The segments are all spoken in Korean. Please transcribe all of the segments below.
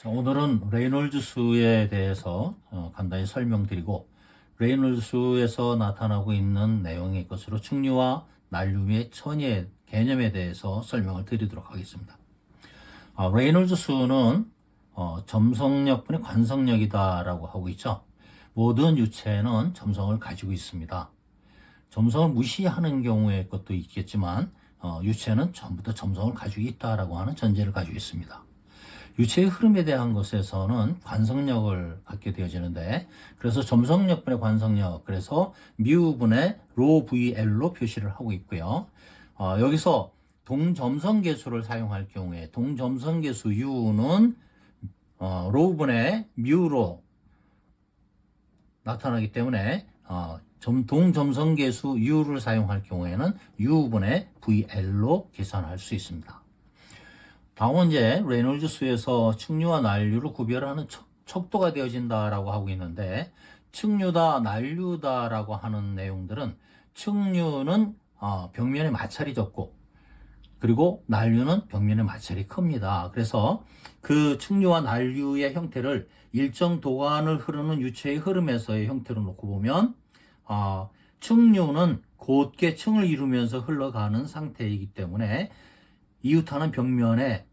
자, 오늘은 레이놀즈 수에 대해서 간단히 설명드리고 레이놀즈 수에서 나타나고 있는 내용의 것으로 충류와 난류의 천의 개념에 대해서 설명을 드리도록 하겠습니다. 레이놀즈 수는 점성력분의 관성력이다라고 하고 있죠. 모든 유체는 점성을 가지고 있습니다. 점성을 무시하는 경우의 것도 있겠지만 유체는 전부 다 점성을 가지고 있다라고 하는 전제를 가지고 있습니다. 유체의 흐름에 대한 것에서는 관성력을 갖게 되어지는데, 그래서 점성력분의 관성력, 그래서 미우분의 로 VL로 표시를 하고 있고요. 여기서 동점성계수를 사용할 경우에 동점성계수 U는 로분의 미우로 나타나기 때문에 동점성계수 U를 사용할 경우에는 U분의 VL로 계산할 수 있습니다. 다음은 이제 레이놀즈 수에서 측류와 난류를 구별하는 척도가 되어진다라고 하고 있는데, 측류다, 난류다라고 하는 내용들은 측류는 벽면의 마찰이 적고, 그리고 난류는 벽면의 마찰이 큽니다. 그래서 그 측류와 난류의 형태를 일정 도관을 흐르는 유체의 흐름에서의 형태로 놓고 보면, 측류는 곧게 층을 이루면서 흘러가는 상태이기 때문에 이웃하는 벽면에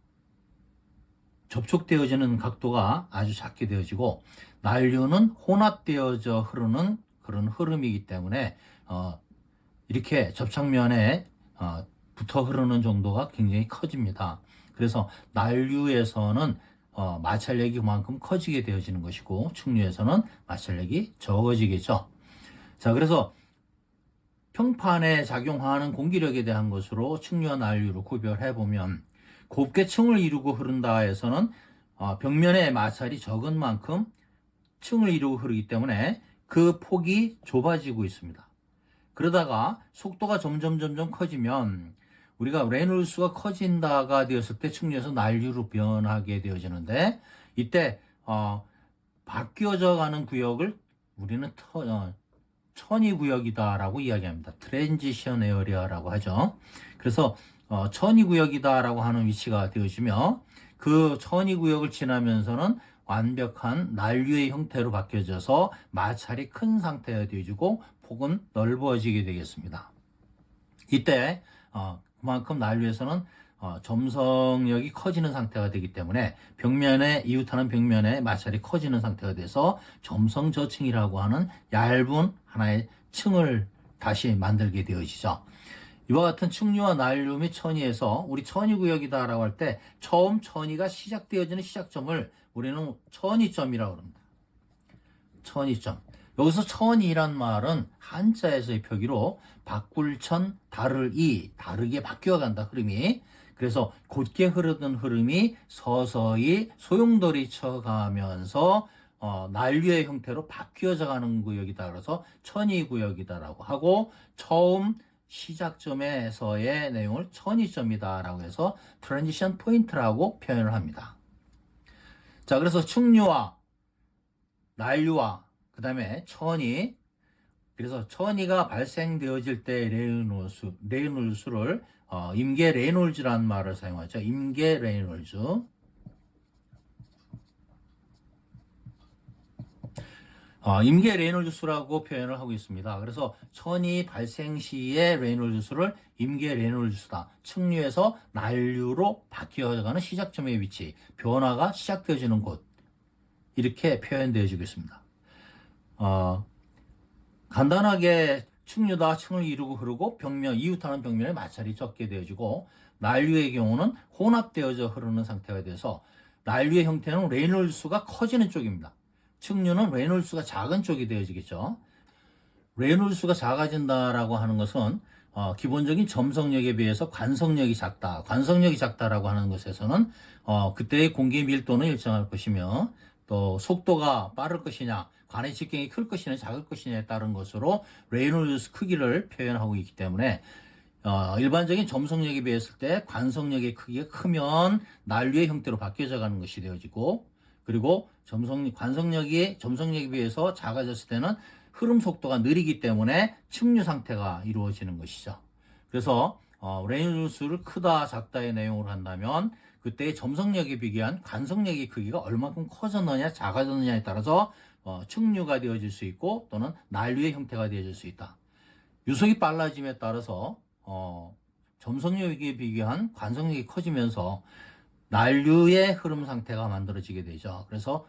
접촉되어지는 각도가 아주 작게 되어지고, 난류는 혼합되어져 흐르는 그런 흐름이기 때문에 이렇게 접착면에 붙어 흐르는 정도가 굉장히 커집니다. 그래서 난류에서는 마찰력이 그만큼 커지게 되어지는 것이고, 측류에서는 마찰력이 적어지겠죠. 자, 그래서 평판에 작용하는 공기력에 대한 것으로 측류와 난류를 구별해 보면, 곱게 층을 이루고 흐른다에서는 벽면의 마찰이 적은 만큼 층을 이루고 흐르기 때문에 그 폭이 좁아지고 있습니다. 그러다가 속도가 점점 커지면 우리가 레놀수가 커진다가 되었을 때 측류에서 난류로 변하게 되어지는데, 이때 바뀌어져 가는 구역을 우리는 천이 구역이다라고 이야기합니다. 트랜지션 에어리아라고 하죠. 그래서 천이 구역이다라고 하는 위치가 되어지며, 그 천이 구역을 지나면서는 완벽한 난류의 형태로 바뀌어져서 마찰이 큰 상태가 되어지고 폭은 넓어지게 되겠습니다. 이때 그만큼 난류에서는 점성력이 커지는 상태가 되기 때문에 벽면에 이웃하는 벽면에 마찰이 커지는 상태가 돼서 점성저층이라고 하는 얇은 하나의 층을 다시 만들게 되어지죠. 이와 같은 측류와 난류 및 천이에서 우리 천이구역이다라고 할 때 처음 천이가 시작되어지는 시작점을 우리는 천이점이라고 합니다. 천이점. 여기서 천이란 말은 한자에서의 표기로 바꿀천, 다르이, 다르게 바뀌어간다, 흐름이. 그래서 곧게 흐르던 흐름이 서서히 소용돌이 쳐가면서 난류의 형태로 바뀌어져 가는 구역이다. 그래서 천이구역이다라고 하고, 처음 시작점에서의 내용을 천이점이다라고 해서 트랜지션 포인트라고 표현을 합니다. 자, 그래서 측류와 난류와 그 다음에 천이, 그래서 천이가 발생되어질 때 레이놀즈를 임계 레이놀즈라는 말을 사용하죠. 임계 레이놀즈. 임계 레이놀즈 수라고 표현을 하고 있습니다. 그래서 천이 발생 시의 레이놀즈 수를 임계 레이놀즈 수다. 측류에서 난류로 바뀌어가는 시작점의 위치, 변화가 시작되어지는 곳, 이렇게 표현되어지고 있습니다. 간단하게 측류다 층을 이루고 흐르고 벽면, 이웃하는 벽면에 마찰이 적게 되어지고, 난류의 경우는 혼합되어져 흐르는 상태가 돼서 난류의 형태는 레이놀즈 수가 커지는 쪽입니다. 측류는 레이놀즈 수가 작은 쪽이 되어지겠죠. 레이놀즈 수가 작아진다라고 하는 것은 기본적인 점성력에 비해서 관성력이 작다. 관성력이 작다라고 하는 것에서는 그때의 공기의 밀도는 일정할 것이며, 또 속도가 빠를 것이냐, 관의 직경이 클 것이냐 작을 것이냐에 따른 것으로 레이놀즈 크기를 표현하고 있기 때문에 일반적인 점성력에 비했을 때 관성력의 크기가 크면 난류의 형태로 바뀌어져 가는 것이 되어지고, 그리고 관성력이 점성력에 비해서 작아졌을 때는 흐름 속도가 느리기 때문에 측류 상태가 이루어지는 것이죠. 그래서 레이놀즈를 크다 작다의 내용으로 한다면 그때의 점성력에 비교한 관성력의 크기가 얼마큼 커졌느냐 작아졌느냐에 따라서 측류가 되어질 수 있고 또는 난류의 형태가 되어질 수 있다. 유속이 빨라짐에 따라서 점성력에 비교한 관성력이 커지면서 난류의 흐름 상태가 만들어지게 되죠. 그래서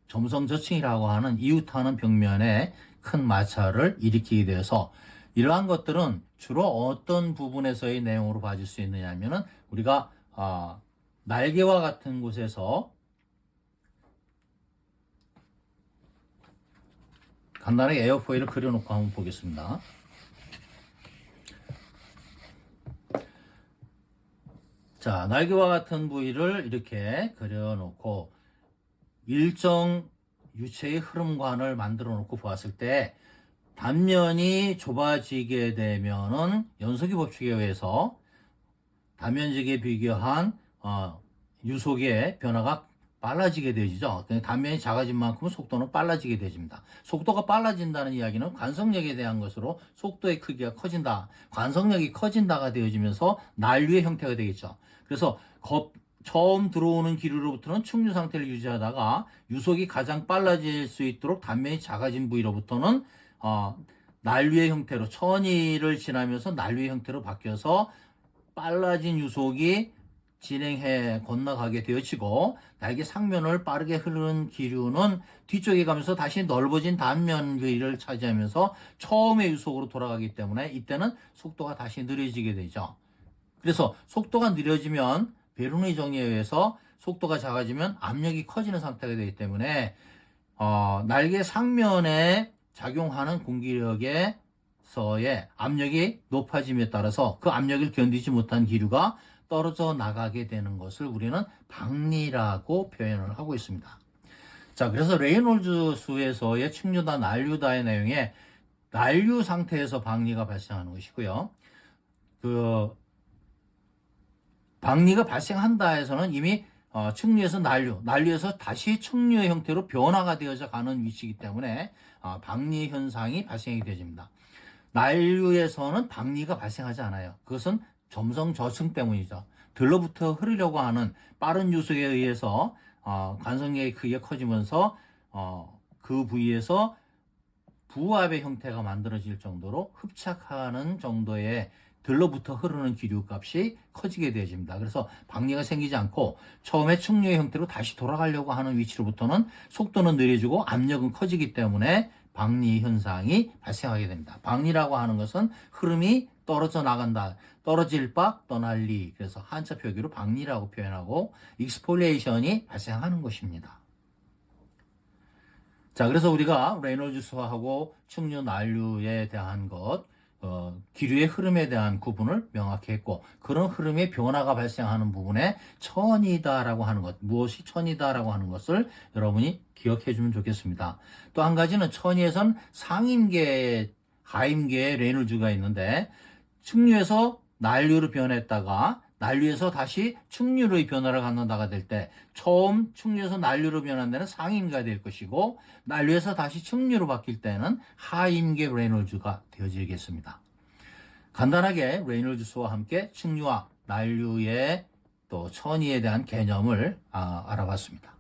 점성저층이라고 하는 이웃하는 벽면에 큰 마찰을 일으키게 되어서 이러한 것들은 주로 어떤 부분에서의 내용으로 봐줄 수 있느냐 하면은 우리가 날개와 같은 곳에서 간단하게 에어포일을 그려놓고 한번 보겠습니다. 자, 날개와 같은 부위를 이렇게 그려놓고 일정 유체의 흐름관을 만들어 놓고 보았을 때 단면이 좁아지게 되면은 연속의 법칙에 의해서 단면직에 비교한 유속의 변화가 빨라지게 되죠. 단면이 작아진 만큼 속도는 빨라지게 되집니다. 속도가 빨라진다는 이야기는 관성력에 대한 것으로 속도의 크기가 커진다. 관성력이 커진다가 되어지면서 난류의 형태가 되겠죠. 그래서 처음 들어오는 기류로부터는 충류 상태를 유지하다가 유속이 가장 빨라질 수 있도록 단면이 작아진 부위로부터는 난류의 형태로 천이를 지나면서 난류의 형태로 바뀌어서 빨라진 유속이 진행해 건너가게 되어지고 날개 상면을 빠르게 흐르는 기류는 뒤쪽에 가면서 다시 넓어진 단면 부위를 차지하면서 처음의 유속으로 돌아가기 때문에 이때는 속도가 다시 느려지게 되죠. 그래서 속도가 느려지면 베르누이 정리에 의해서 속도가 작아지면 압력이 커지는 상태가 되기 때문에 날개 상면에 작용하는 공기력에서의 압력이 높아짐에 따라서 그 압력을 견디지 못한 기류가 떨어져 나가게 되는 것을 우리는 박리라고 표현을 하고 있습니다. 자, 그래서 레이놀즈 수에서의 측류다, 난류다의 내용에 난류 상태에서 박리가 발생하는 것이고요. 박리가 발생한다 해서는 이미 측류에서 난류에서 다시 측류의 형태로 변화가 되어져 가는 위치이기 때문에 박리 현상이 발생이 되어집니다. 난류에서는 박리가 발생하지 않아요. 그것은 점성 저층 때문이죠. 들러붙어 흐르려고 하는 빠른 유속에 의해서 관성력이 크게 커지면서 그 부위에서 부압의 형태가 만들어질 정도로 흡착하는 정도의 들러붙어 흐르는 기류값이 커지게 되어집니다. 그래서 박리가 생기지 않고 처음에 측류의 형태로 다시 돌아가려고 하는 위치로부터는 속도는 느려지고 압력은 커지기 때문에 박리 현상이 발생하게 됩니다. 박리라고 하는 것은 흐름이 떨어져 나간다. 떨어질 바 떠날 리. 그래서 한자 표기로 박리라고 표현하고 익스폴레이션이 발생하는 것입니다. 자, 그래서 우리가 레이놀즈 수하고 측류 난류에 대한 것, 기류의 흐름에 대한 구분을 명확히 했고 그런 흐름의 변화가 발생하는 부분에 천이다라고 하는 것, 무엇이 천이다라고 하는 것을 여러분이 기억해 주면 좋겠습니다. 또 한 가지는 천이에선 상임계, 하임계의 레이놀즈가 있는데 측류에서 난류로 변했다가 난류에서 다시 측류로의 변화를 갖는다가 될 때 처음 측류에서 난류로 변한 데는 상임계가 될 것이고 난류에서 다시 측류로 바뀔 때는 하임계 레이놀즈가 되어지겠습니다. 간단하게 레이놀즈 수와 함께 측류와 난류의 또 천이에 대한 개념을 알아봤습니다.